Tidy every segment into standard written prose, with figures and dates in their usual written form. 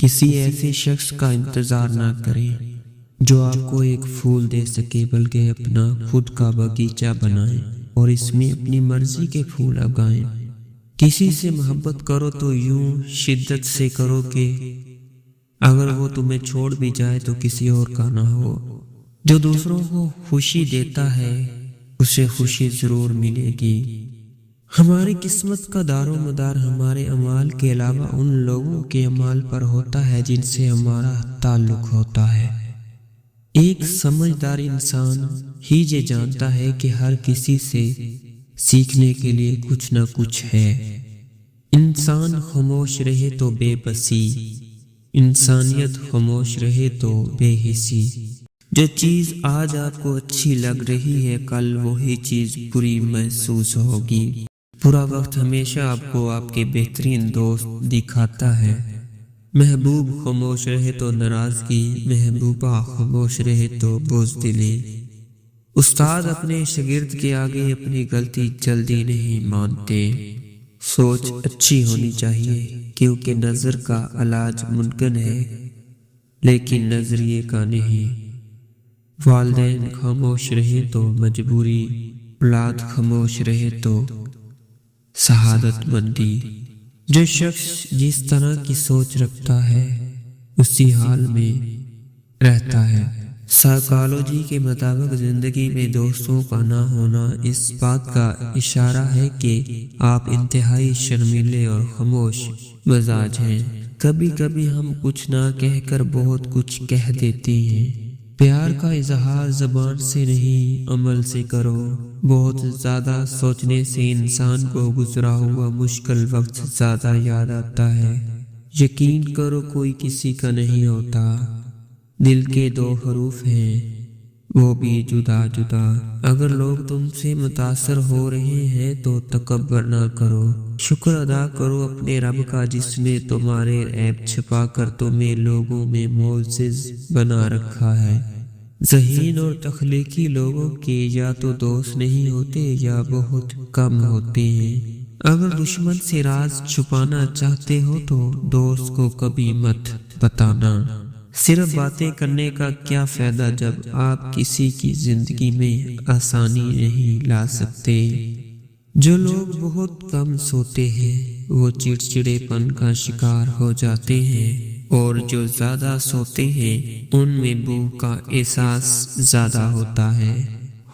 کسی ایسے شخص کا انتظار نہ کریں جو آپ کو ایک پھول دے سکے، بلکہ اپنا خود کا باغیچہ بنائیں اور اس میں اپنی مرضی کے پھول اگائیں۔ کسی سے محبت کرو تو یوں شدت سے کرو کہ اگر وہ تمہیں چھوڑ بھی جائے تو کسی اور کا نہ ہو۔ جو دوسروں کو خوشی دیتا ہے اسے خوشی ضرور ملے گی۔ ہماری قسمت کا دار و مدار ہمارے اعمال کے علاوہ ان لوگوں کے اعمال پر ہوتا ہے جن سے ہمارا تعلق ہوتا ہے۔ ایک سمجھدار انسان ہی یہ جانتا ہے کہ ہر کسی سے سیکھنے کے لیے کچھ نہ کچھ ہے۔ انسان خاموش رہے تو بے بسی، انسانیت خاموش رہے تو بے حسی۔ جو چیز آج آپ کو اچھی لگ رہی ہے کل وہی چیز بری محسوس ہوگی۔ برا وقت ہمیشہ آپ کو آپ کے بہترین دوست دکھاتا ہے۔ محبوب خاموش رہے تو ناراضگی، محبوبہ خاموش رہے تو بزدلی۔ استاد اپنے شاگرد کے آگے اپنی غلطی جلدی نہیں مانتے۔ سوچ اچھی ہونی چاہیے کیونکہ نظر کا علاج ممکن ہے لیکن نظریے کا نہیں۔ والدین خاموش رہے تو مجبوری، اولاد خاموش رہے تو سعادت مندی۔ جو شخص جس طرح کی سوچ رکھتا ہے اسی حال میں رہتا ہے۔ سائیکالوجی کے مطابق زندگی میں دوستوں کا نہ ہونا اس بات کا اشارہ ہے کہ آپ انتہائی شرمیلے اور خاموش مزاج ہیں۔ کبھی کبھی ہم کچھ نہ کہہ کر بہت کچھ کہہ دیتے ہیں۔ پیار کا اظہار زبان سے نہیں عمل سے کرو۔ بہت زیادہ سوچنے سے انسان کو گزرا ہوا مشکل وقت زیادہ یاد آتا ہے۔ یقین کرو کوئی کسی کا نہیں ہوتا۔ دل کے دو حروف ہیں وہ بھی جدا جدا۔ اگر لوگ تم سے متاثر ہو رہے ہیں تو تکبر نہ کرو، شکر ادا کرو اپنے رب کا جس نے تمہارے عیب چھپا کر تمہیں لوگوں میں معزز بنا رکھا ہے۔ ذہین اور تخلیقی لوگوں کے یا تو دوست نہیں ہوتے یا بہت کم ہوتے ہیں۔ اگر دشمن سے راز چھپانا چاہتے ہو تو دوست کو کبھی مت بتانا۔ صرف باتیں کرنے کا کیا فائدہ جب آپ کسی کی زندگی میں آسانی نہیں لا سکتے۔ جو لوگ بہت کم سوتے ہیں وہ چڑچڑے پن کا شکار ہو جاتے ہیں، اور جو زیادہ سوتے ہیں ان میں بھوک کا احساس زیادہ ہوتا ہے۔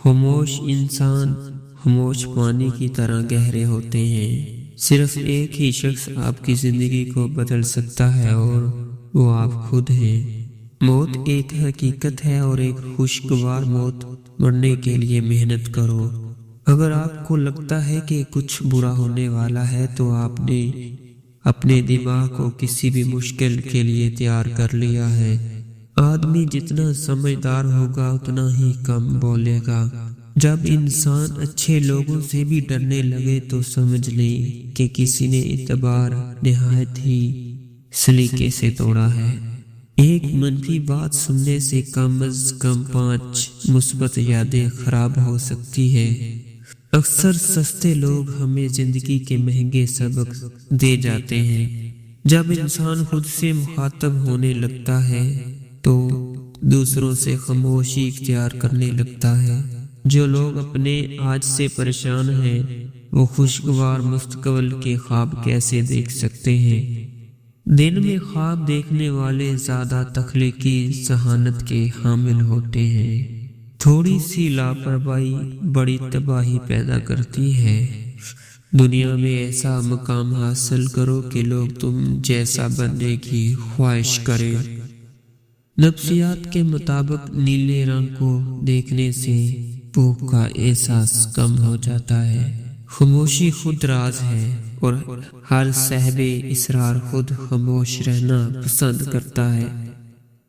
خاموش انسان خاموش پانی کی طرح گہرے ہوتے ہیں۔ صرف ایک ہی شخص آپ کی زندگی کو بدل سکتا ہے اور وہ آپ خود ہیں۔ موت ایک حقیقت ہے اور ایک خوشگوار موت مرنے کے لیے محنت کرو۔ اگر آپ کو لگتا ہے کہ کچھ برا ہونے والا ہے تو آپ نے اپنے دماغ کو کسی بھی مشکل کے لیے تیار کر لیا ہے۔ آدمی جتنا سمجھدار ہوگا اتنا ہی کم بولے گا۔ جب انسان اچھے لوگوں سے بھی ڈرنے لگے تو سمجھ لیں کہ کسی نے اعتبار نہایت ہی سلیقے سے توڑا ہے۔ ایک منفی بات سننے سے کم از کم 5 مثبت یادیں خراب ہو سکتی ہے۔ اکثر سستے لوگ ہمیں زندگی کے مہنگے سبق دے جاتے ہیں۔ جب انسان خود سے مخاطب ہونے لگتا ہے تو دوسروں سے خاموشی اختیار کرنے لگتا ہے۔ جو لوگ اپنے آج سے پریشان ہیں وہ خوشگوار مستقبل کے خواب کیسے دیکھ سکتے ہیں؟ دن میں خواب دیکھنے والے زیادہ تخلیقی ذہانت کے حامل ہوتے ہیں۔ تھوڑی سی لاپرواہی بڑی تباہی پیدا کرتی ہے۔ دنیا میں ایسا مقام حاصل کرو کہ لوگ تم جیسا بننے کی خواہش کریں۔ نفسیات کے مطابق نیلے رنگ کو دیکھنے سے بھوک کا احساس کم ہو جاتا ہے۔ خاموشی خود راز ہے اور ہر صاحب اسرار خود خاموش رہنا پسند کرتا ہے۔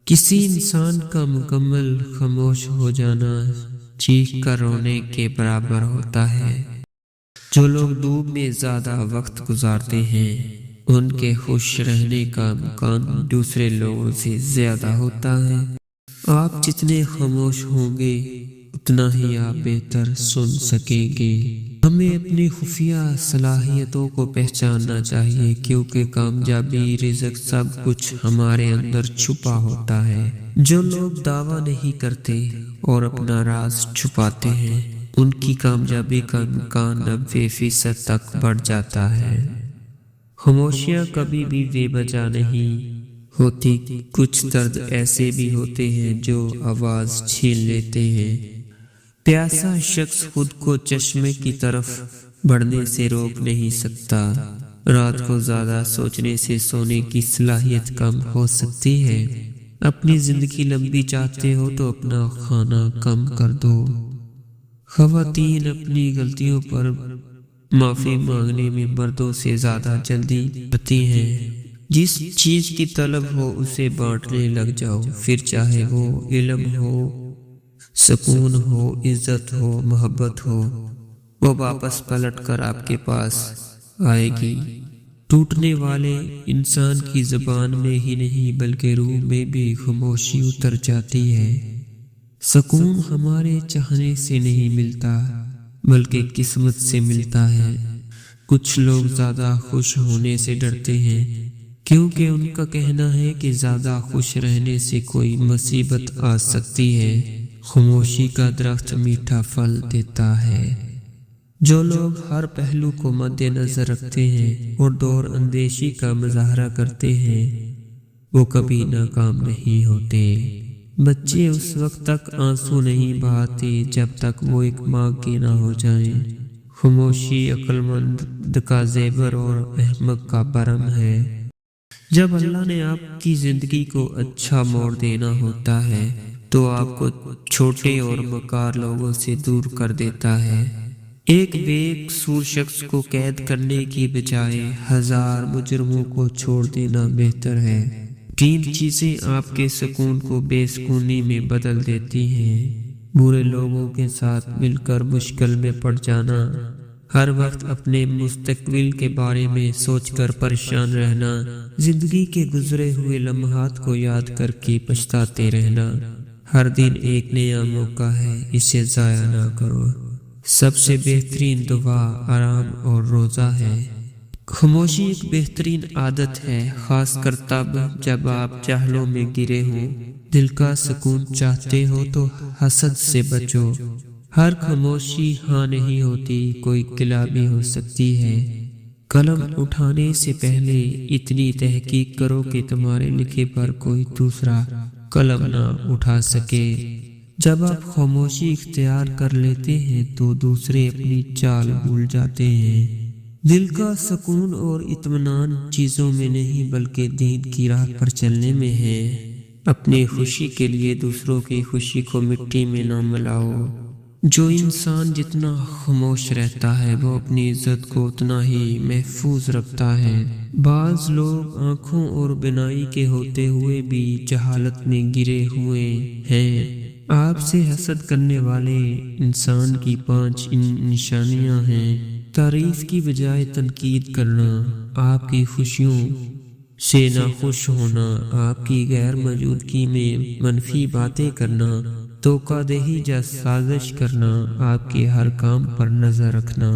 کسی انسان کا مکمل خاموش ہو جانا چیخ کر رونے کے برابر ہوتا ہے۔ جو لوگ دھوپ میں زیادہ وقت گزارتے ہیں ان کے خوش رہنے کا امکان دوسرے لوگوں سے زیادہ ہوتا ہے۔ آپ جتنے خاموش ہوں گے اتنا ہی آپ بہتر سن سکیں گے۔ ہمیں اپنی خفیہ صلاحیتوں کو پہچاننا چاہیے، کیونکہ کامیابی، رزق، سب کچھ ہمارے اندر چھپا ہوتا ہے۔ جو لوگ دعویٰ نہیں کرتے اور اپنا راز چھپاتے ہیں، ان کی کامیابی کا امکان 90% تک بڑھ جاتا ہے۔ خاموشیاں کبھی بھی بے وجہ نہیں ہوتی، کچھ درد ایسے بھی ہوتے ہیں جو آواز چھین لیتے ہیں۔ پیاسا شخص خود کو چشمے کی طرف بڑھنے سے روک نہیں سکتا۔ رات کو زیادہ سوچنے سے سونے کی صلاحیت کم ہو سکتی ہے۔ اپنی زندگی لمبی چاہتے ہو تو اپنا کھانا کم کر دو۔ خواتین اپنی غلطیوں پر معافی مانگنے میں مردوں سے زیادہ جلدی کرتی ہیں۔ جس چیز کی طلب ہو اسے بانٹنے لگ جاؤ، پھر چاہے وہ علم ہو، سکون ہو، عزت ہو، محبت ہو، وہ واپس پلٹ کر آپ کے پاس آئے گی۔ ٹوٹنے والے انسان کی زبان میں ہی نہیں بلکہ روح میں بھی خاموشی اتر جاتی ہے۔ سکون ہمارے چاہنے سے نہیں ملتا بلکہ قسمت سے ملتا ہے۔ کچھ لوگ زیادہ خوش ہونے سے ڈرتے ہیں کیونکہ ان کا کہنا ہے کہ زیادہ خوش رہنے سے کوئی مصیبت آ سکتی ہے۔ خاموشی کا درخت میٹھا پھل دیتا ہے۔ جو لوگ ہر پہلو کو مد نظر رکھتے ہیں اور دور اندیشی کا مظاہرہ کرتے ہیں، وہ کبھی ناکام نہیں ہوتے۔ بچے اس وقت تک آنسو نہیں بہاتے جب تک وہ ایک ماں کے نہ ہو جائیں۔ خاموشی عقل مند کا زیور اور احمق کا برم ہے۔ جب اللہ نے آپ کی زندگی کو اچھا موڑ دینا ہوتا ہے تو آپ کو چھوٹے اور مکار لوگوں سے دور کر دیتا ہے۔ ایک بے قصور شخص کو قید کرنے کی بجائے 1000 مجرموں کو چھوڑ دینا بہتر ہے۔ 3 چیزیں آپ کے سکون کو بے سکونی میں بدل دیتی ہیں: برے لوگوں کے ساتھ مل کر مشکل میں پڑ جانا، ہر وقت اپنے مستقبل کے بارے میں سوچ کر پریشان رہنا، زندگی کے گزرے ہوئے لمحات کو یاد کر کے پچھتاتے رہنا۔ ہر دن ایک نیا موقع ہے، اسے ضائع نہ کرو۔ سب سے بہترین دعا آرام اور روزہ ہے۔ خاموشی ایک بہترین عادت ہے، خاص کر تب جب آپ جہلوں میں گرے ہوں۔ دل کا سکون چاہتے ہو تو حسد سے بچو۔ ہر خاموشی ہاں نہیں ہوتی، کوئی قلعہ بھی ہو سکتی ہے۔ قلم اٹھانے سے پہلے اتنی تحقیق کرو کہ تمہارے لکھے پر کوئی دوسرا قلم نہ اٹھا سکے۔ جب آپ خاموشی اختیار کر لیتے ہیں تو دوسرے اپنی چال بھول جاتے ہیں۔ دل کا سکون اور اطمینان چیزوں میں نہیں بلکہ دین کی راہ پر چلنے میں ہے۔ اپنی خوشی کے لیے دوسروں کی خوشی کو مٹی میں نہ ملاؤ۔ جو انسان جتنا خاموش رہتا ہے وہ اپنی عزت کو اتنا ہی محفوظ رکھتا ہے۔ بعض لوگ آنکھوں اور بینائی کے ہوتے ہوئے بھی جہالت میں گرے ہوئے ہیں۔ آپ سے حسد کرنے والے انسان کی 5 نشانیاں ہیں: تعریف کی بجائے تنقید کرنا، آپ کی خوشیوں سے ناخوش ہونا، آپ کی غیر موجودگی میں منفی باتیں کرنا، دھوکہ دہی یا سازش کرنا، آپ کے ہر کام پر نظر رکھنا۔